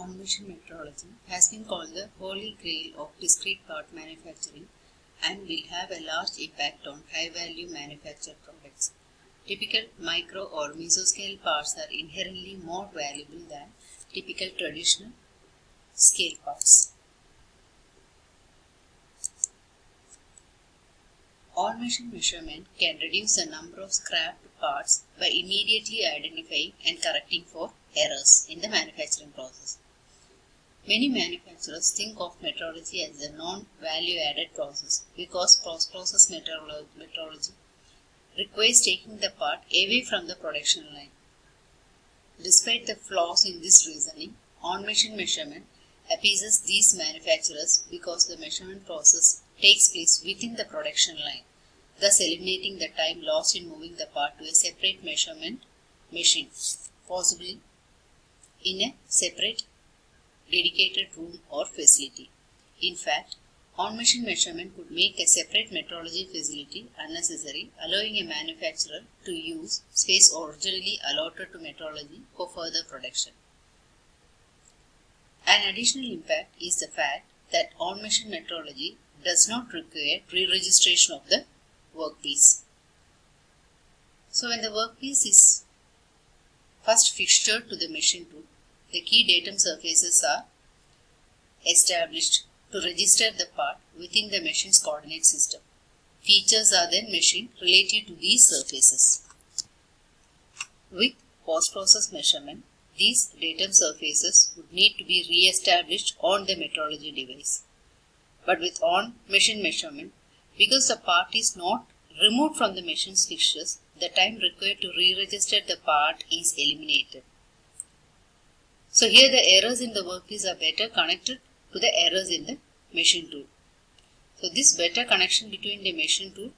on-mission metrology has been called the holy grail of discrete part manufacturing and will have a large impact on high-value manufactured products. Typical micro or mesoscale parts are inherently more valuable than typical traditional scale parts. On-mission measurement can reduce the number of scrapped parts by immediately identifying and correcting for errors in the manufacturing process. Many manufacturers think of metrology as a non-value added process because post-process metrology requires taking the part away from the production line. Despite the flaws in this reasoning, on-mission measurement appeases these manufacturers because the measurement process takes place within the production line, thus eliminating the time lost in moving the part to a separate measurement machine, possibly in a separate dedicated room or facility. In fact, on-mission measurement could make a separate metrology facility unnecessary, allowing a manufacturer to use space originally allotted to metrology for further production. An additional impact is the fact that on-mission metrology does not require pre-registration of the workpiece. So when the workpiece is first fixtured to the machine tool, the key datum surfaces are established to register the part within the machine's coordinate system. Features are then machined relative to these surfaces. With post-process measurement, these datum surfaces would need to be re-established on the metrology device. But with on-machine measurement, because the part is not removed from the machine's fixtures, the time required to re-register the part is eliminated. So here the errors in the workpiece are better connected to the errors in the machine tool. So this better connection between the machine tool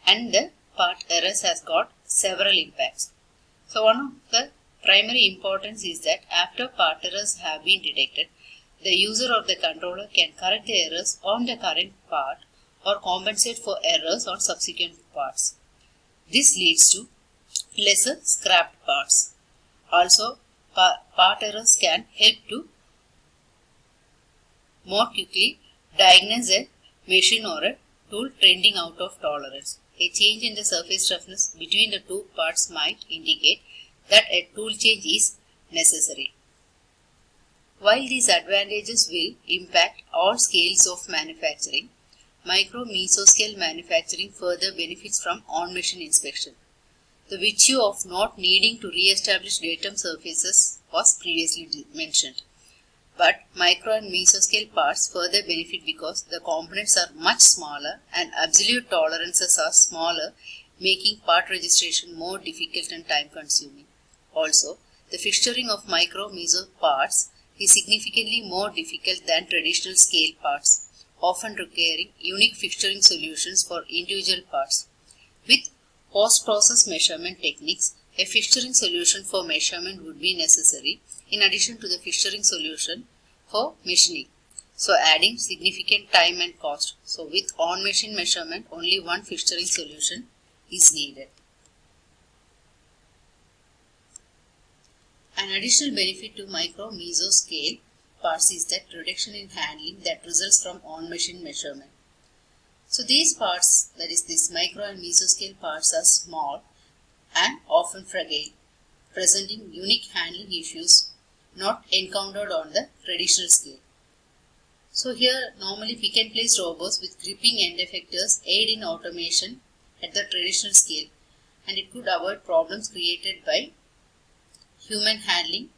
and the part errors has got several impacts. So one of the primary importance is that after part errors have been detected, the user or the controller can correct the errors on the current part or compensate for errors on subsequent parts. This leads to lesser scrapped parts. Also, part errors can help to more quickly diagnose a machine or a tool trending out of tolerance. A change in the surface roughness between the two parts might indicate that a tool change is necessary. While these advantages will impact all scales of manufacturing, micro-mesoscale manufacturing further benefits from on-machine inspection. The virtue of not needing to re-establish datum surfaces was previously mentioned. But micro and mesoscale parts further benefit because the components are much smaller and absolute tolerances are smaller, making part registration more difficult and time consuming. Also, the fixturing of micro-meso parts is significantly more difficult than traditional scale parts, often requiring unique fixturing solutions for individual parts. With post-process measurement techniques, a fixturing solution for measurement would be necessary in addition to the fixturing solution for machining, so adding significant time and cost. So with on-machine measurement, only one fixturing solution is needed. An additional benefit to micro-mesoscale parts is that reduction in handling that results from on-machine measurement. So these parts, that is these micro and mesoscale parts, are small and often fragile, presenting unique handling issues not encountered on the traditional scale. So here normally pick and place robots with gripping end effectors aid in automation at the traditional scale, and it could avoid problems created by human handling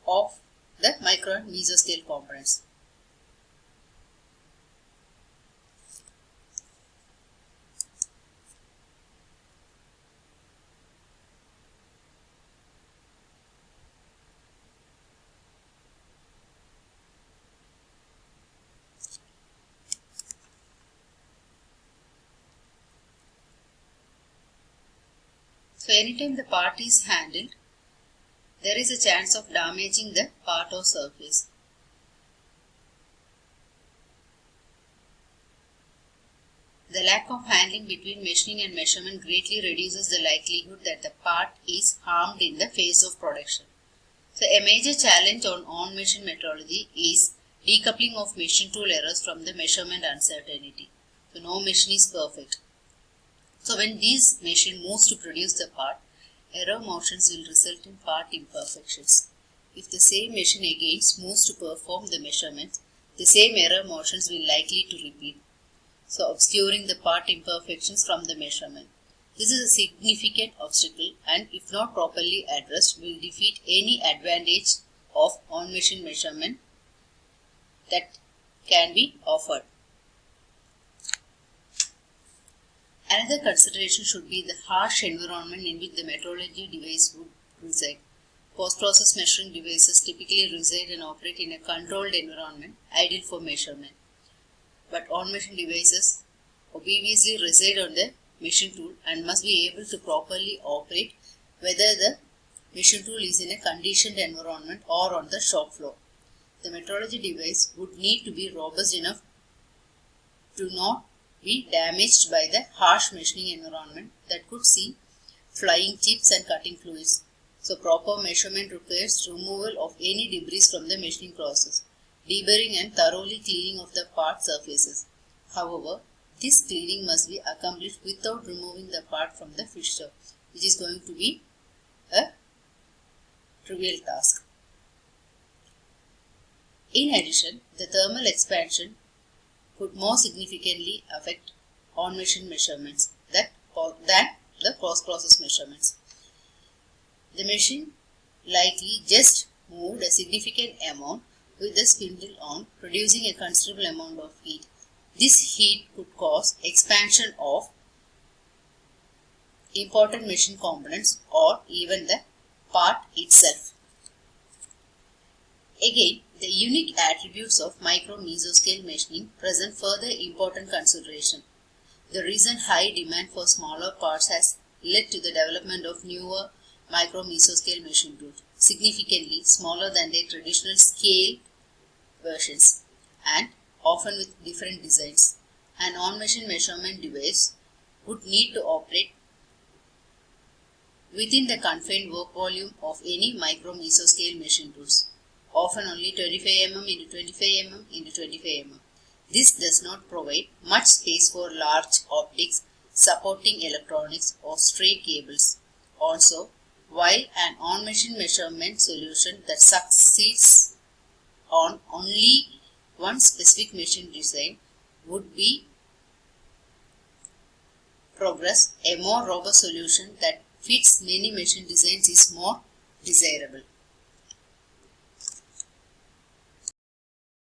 of the micro and mesoscale components. So anytime the part is handled, there is a chance of damaging the part or surface. The lack of handling between machining and measurement greatly reduces the likelihood that the part is harmed in the phase of production. So a major challenge on machine metrology is decoupling of machine tool errors from the measurement uncertainty. So no machine is perfect. So when this machine moves to produce the part, error motions will result in part imperfections. If the same machine again moves to perform the measurements, the same error motions will likely to repeat, so obscuring the part imperfections from the measurement. This is a significant obstacle and if not properly addressed will defeat any advantage of on-machine measurement that can be offered. Another consideration should be the harsh environment in which the metrology device would reside. Post-process measuring devices typically reside and operate in a controlled environment, ideal for measurement. But on-machine devices obviously reside on the machine tool and must be able to properly operate whether the machine tool is in a conditioned environment or on the shop floor. The metrology device would need to be robust enough to not be damaged by the harsh machining environment that could see flying chips and cutting fluids. So proper measurement requires removal of any debris from the machining process, deburring and thoroughly cleaning of the part surfaces. However, this cleaning must be accomplished without removing the part from the fixture, which is going to be a trivial task. In addition, the thermal expansion could more significantly affect on-machine measurements than the post-process measurements. The machine likely just moved a significant amount with the spindle on, producing a considerable amount of heat. This heat could cause expansion of important machine components or even the part itself. Again, the unique attributes of micro-mesoscale machining present further important consideration. The recent high demand for smaller parts has led to the development of newer micro-mesoscale machine tools, significantly smaller than their traditional scale versions and often with different designs. An on-machine measurement device would need to operate within the confined work volume of any micro-mesoscale machine tools, often only 25 mm into 25 mm into 25 mm. This does not provide much space for large optics, supporting electronics or stray cables. Also, while an on-machine measurement solution that succeeds on only one specific machine design would be progress, a more robust solution that fits many machine designs is more desirable.